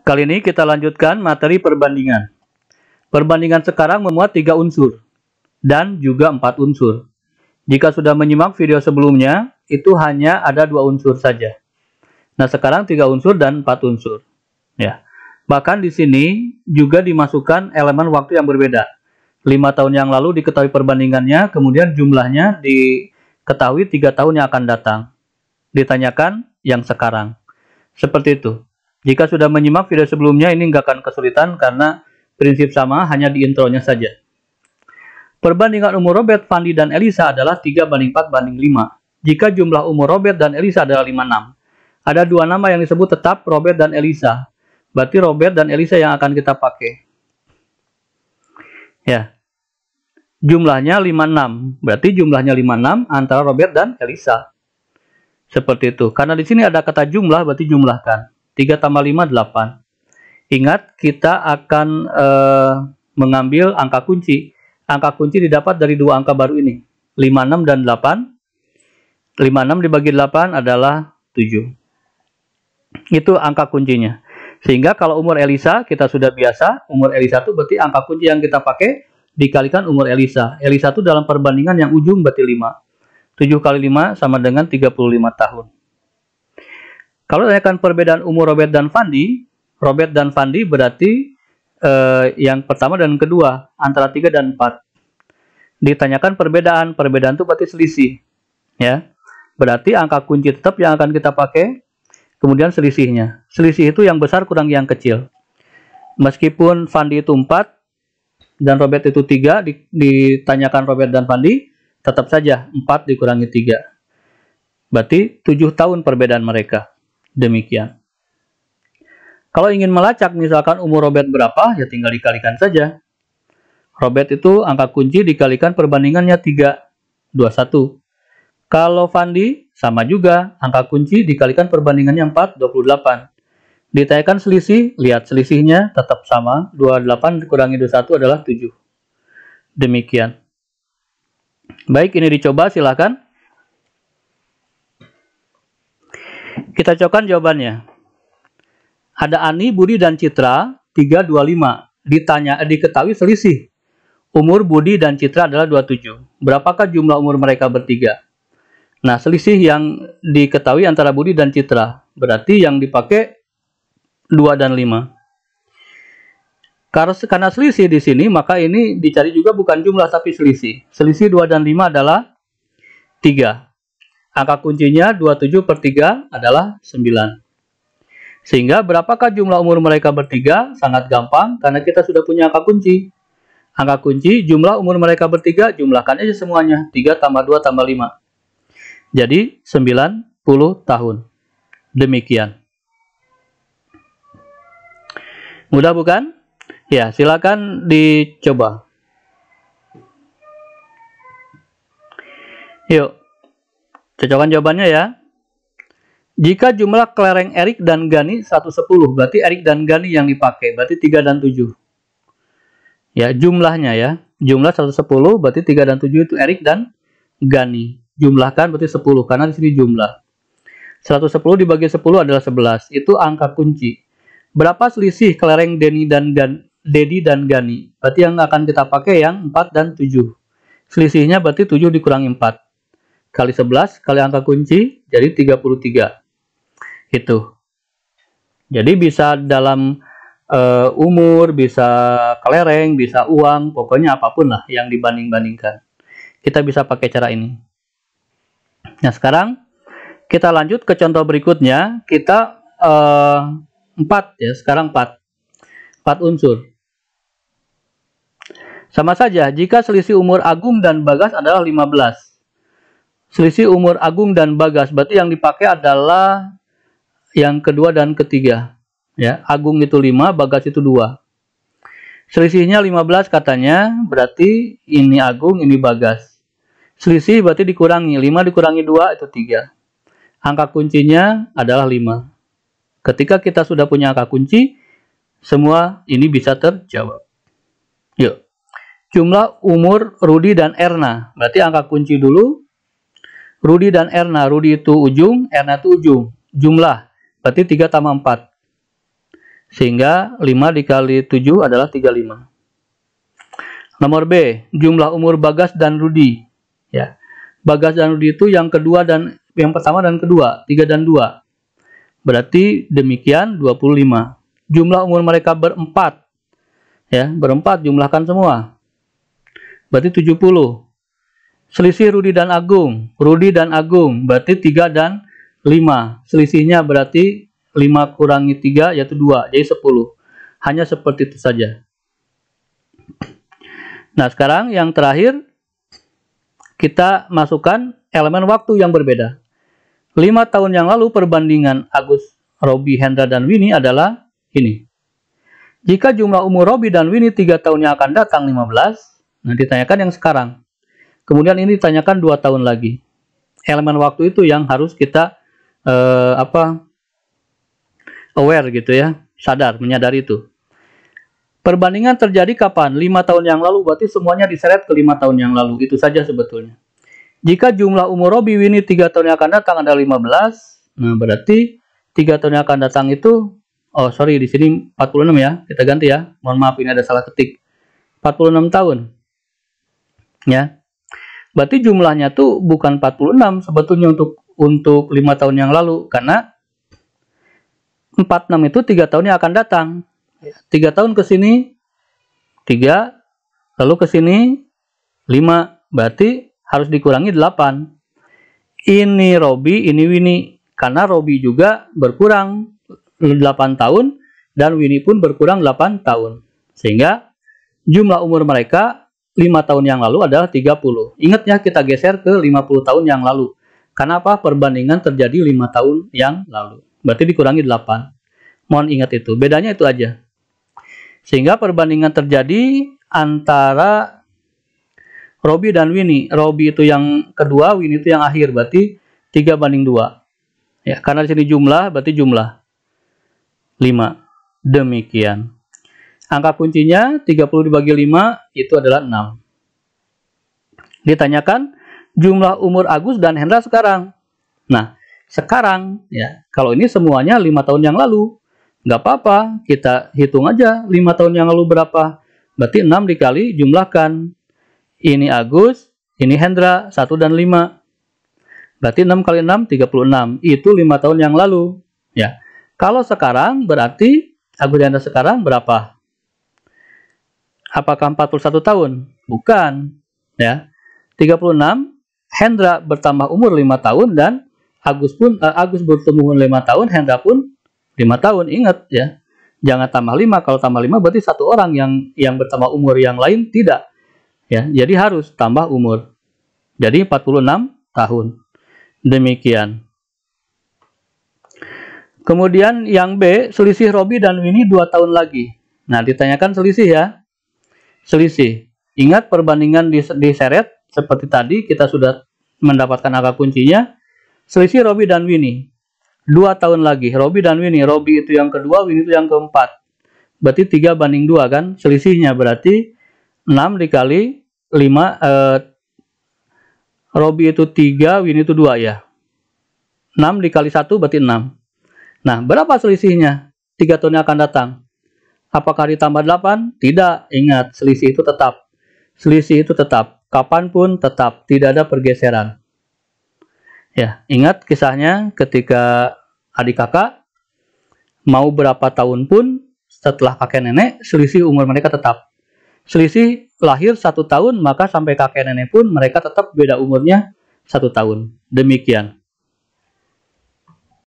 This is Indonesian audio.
Kali ini kita lanjutkan materi perbandingan. Perbandingan sekarang memuat 3 unsur dan juga 4 unsur. Jika sudah menyimak video sebelumnya, itu hanya ada 2 unsur saja. Nah, sekarang 3 unsur dan 4 unsur. Ya. Bahkan di sini juga dimasukkan elemen waktu yang berbeda. 5 tahun yang lalu diketahui perbandingannya, kemudian jumlahnya diketahui 3 tahun yang akan datang. Ditanyakan yang sekarang. Seperti itu. Jika sudah menyimak video sebelumnya, ini nggak akan kesulitan karena prinsip sama, hanya di intronya saja. Perbandingan umur Robert, Fandi, dan Elisa adalah 3:4:5. Jika jumlah umur Robert dan Elisa adalah 56. Ada 2 nama yang disebut tetap, Robert dan Elisa. Berarti Robert dan Elisa yang akan kita pakai. Ya. Jumlahnya 56. Berarti jumlahnya 56 antara Robert dan Elisa. Seperti itu. Karena di sini ada kata jumlah, berarti jumlahkan. 3 tambah 5, 8. Ingat, kita akan mengambil angka kunci. Angka kunci didapat dari 2 angka baru ini. 56 dan 8. 56 dibagi 8 adalah 7. Itu angka kuncinya. Sehingga kalau umur Elisa, kita sudah biasa. Umur Elisa itu berarti angka kunci yang kita pakai dikalikan umur Elisa. Elisa itu dalam perbandingan yang ujung berarti 5. 7 kali 5 sama dengan 35 tahun. Kalau tanyakan perbedaan umur Robert dan Fandi berarti yang pertama dan kedua, antara 3 dan 4. Ditanyakan perbedaan itu berarti selisih. Ya. Berarti angka kunci tetap yang akan kita pakai, kemudian selisihnya. Selisih itu yang besar kurang yang kecil. Meskipun Fandi itu 4 dan Robert itu 3, ditanyakan Robert dan Fandi, tetap saja 4 dikurangi 3. Berarti 7 tahun perbedaan mereka. Demikian. Kalau ingin melacak misalkan umur Robert berapa, ya tinggal dikalikan saja. Robert itu angka kunci dikalikan perbandingannya 3, 21. Kalau Fandi, sama juga. Angka kunci dikalikan perbandingannya 4, 28. Ditanyakan selisih, lihat selisihnya tetap sama. 28 dikurangi 21 adalah 7. Demikian. Baik, ini dicoba, silakan. Kita cocokkan jawabannya. Ada Ani, Budi, dan Citra, 3, 25. Diketahui selisih. Umur Budi dan Citra adalah 27. Berapakah jumlah umur mereka bertiga? Nah, selisih yang diketahui antara Budi dan Citra. Berarti yang dipakai 2 dan 5. Karena selisih di sini, maka ini dicari juga bukan jumlah tapi selisih. Selisih 2 dan 5 adalah 3. Angka kuncinya 27 per 3 adalah 9. Sehingga berapakah jumlah umur mereka bertiga? Sangat gampang karena kita sudah punya angka kunci. Angka kunci jumlah umur mereka bertiga, jumlahkan aja semuanya. 3 tambah 2 tambah 5. Jadi 90 tahun. Demikian. Mudah bukan? Ya, silakan dicoba. Yuk. Cocokkan jawabannya ya. Jika jumlah kelereng Erik dan Gani 110, berarti Erik dan Gani yang dipakai, berarti 3 dan 7. Ya, jumlahnya ya. Jumlah 110, berarti 3 dan 7 itu Erik dan Gani. Jumlahkan berarti 10, karena di sini jumlah. 110 dibagi 10 adalah 11. Itu angka kunci. Berapa selisih kelereng Dedi dan Gani? Berarti yang akan kita pakai yang 4 dan 7. Selisihnya berarti 7 dikurangi 4. Kali 11, kali angka kunci, jadi 33. Itu. Jadi bisa dalam umur, bisa kelereng, bisa uang, pokoknya apapun lah yang dibanding-bandingkan. Kita bisa pakai cara ini. Nah, sekarang kita lanjut ke contoh berikutnya. Kita 4 ya, sekarang 4. 4 unsur. Sama saja, jika selisih umur Agung dan Bagas adalah 15. Selisih umur Agung dan Bagas, berarti yang dipakai adalah yang kedua dan ketiga. Ya, Agung itu 5, Bagas itu 2. Selisihnya 15 katanya, berarti ini Agung, ini Bagas. Selisih berarti dikurangi, 5 dikurangi 2 itu 3. Angka kuncinya adalah 5. Ketika kita sudah punya angka kunci, semua ini bisa terjawab. Yuk. Jumlah umur Rudi dan Erna, berarti angka kunci dulu. Rudi dan Erna, Rudi itu ujung, Erna itu ujung. Jumlah, berarti 3 tambah 4. Sehingga 5 dikali 7 adalah 35. Nomor B, jumlah umur Bagas dan Rudi. Ya. Bagas dan Rudi itu yang pertama dan kedua, 3 dan 2. Berarti demikian 25. Jumlah umur mereka berempat. Ya, berempat jumlahkan semua. Berarti 70. Selisih Rudi dan Agung. Rudi dan Agung berarti 3 dan 5. Selisihnya berarti 5 kurangi 3 yaitu 2, jadi 10. Hanya seperti itu saja. Nah, sekarang yang terakhir kita masukkan elemen waktu yang berbeda. 5 tahun yang lalu perbandingan Agus, Robi, Hendra, dan Winnie adalah ini. Jika jumlah umur Robi dan Winnie 3 tahun yang akan datang 15, nah ditanyakan yang sekarang. Kemudian ini ditanyakan 2 tahun lagi. Elemen waktu itu yang harus kita aware gitu ya, sadar, menyadari itu. Perbandingan terjadi kapan? 5 tahun yang lalu, berarti semuanya diseret ke 5 tahun yang lalu. Itu saja sebetulnya. Jika jumlah umur Robi, Winnie 3 tahun yang akan datang adalah 15, nah berarti 3 tahun yang akan datang itu, di sini 46 ya, kita ganti ya. Mohon maaf, ini ada salah ketik. 46 tahun. Ya. Berarti jumlahnya tuh bukan 46 sebetulnya untuk 5 tahun yang lalu, karena 46 itu 3 tahun yang akan datang. 3 tahun ke sini 3, lalu ke sini 5, berarti harus dikurangi 8. Ini Robi, ini Winnie, karena Robi juga berkurang 8 tahun dan Winnie pun berkurang 8 tahun. Sehingga jumlah umur mereka 5 tahun yang lalu adalah 30. Ingat ya, kita geser ke 50 tahun yang lalu. Kenapa? Perbandingan terjadi 5 tahun yang lalu. Berarti dikurangi 8. Mohon ingat itu. Bedanya itu aja. Sehingga perbandingan terjadi antara Robi dan Winnie. Robi itu yang kedua, Winnie itu yang akhir. Berarti 3 banding 2. Ya, karena di sini jumlah, berarti jumlah 5. Demikian. Angka kuncinya 30 dibagi 5 itu adalah 6. Ditanyakan jumlah umur Agus dan Hendra sekarang. Nah, sekarang ya, kalau ini semuanya 5 tahun yang lalu. Nggak apa-apa, kita hitung aja 5 tahun yang lalu berapa. Berarti 6 dikali jumlahkan. Ini Agus, ini Hendra, 1 dan 5. Berarti 6 kali 6, 36. Itu 5 tahun yang lalu. Ya. Kalau sekarang berarti Agus dan Hendra sekarang berapa? Apakah 41 tahun? Bukan. Ya. 36, Hendra bertambah umur 5 tahun dan Agus bertambah umur 5 tahun, Hendra pun 5 tahun. Ingat ya. Jangan tambah 5. Kalau tambah 5 berarti satu orang yang bertambah umur, yang lain tidak. Ya, jadi harus tambah umur. Jadi 46 tahun. Demikian. Kemudian yang B, selisih Robi dan Winnie 2 tahun lagi. Nah, ditanyakan selisih ya. Selisih. Ingat perbandingan diseret seperti tadi, kita sudah mendapatkan angka kuncinya. Selisih Robi dan Winnie 2 tahun lagi. Robi dan Winnie. Robi itu yang kedua, Winnie itu yang keempat. Berarti 3 banding 2 kan. Selisihnya berarti 6 dikali 5. Robi itu 3, Winnie itu 2 ya. 6 dikali 1 berarti 6. Nah, berapa selisihnya? 3 tahun yang akan datang. Apakah ditambah 8? Tidak. Ingat, selisih itu tetap. Selisih itu tetap. Kapanpun tetap. Tidak ada pergeseran. Ya, ingat kisahnya ketika adik kakak mau berapa tahun pun setelah kakek nenek, selisih umur mereka tetap. Selisih lahir 1 tahun, maka sampai kakek nenek pun mereka tetap beda umurnya 1 tahun. Demikian.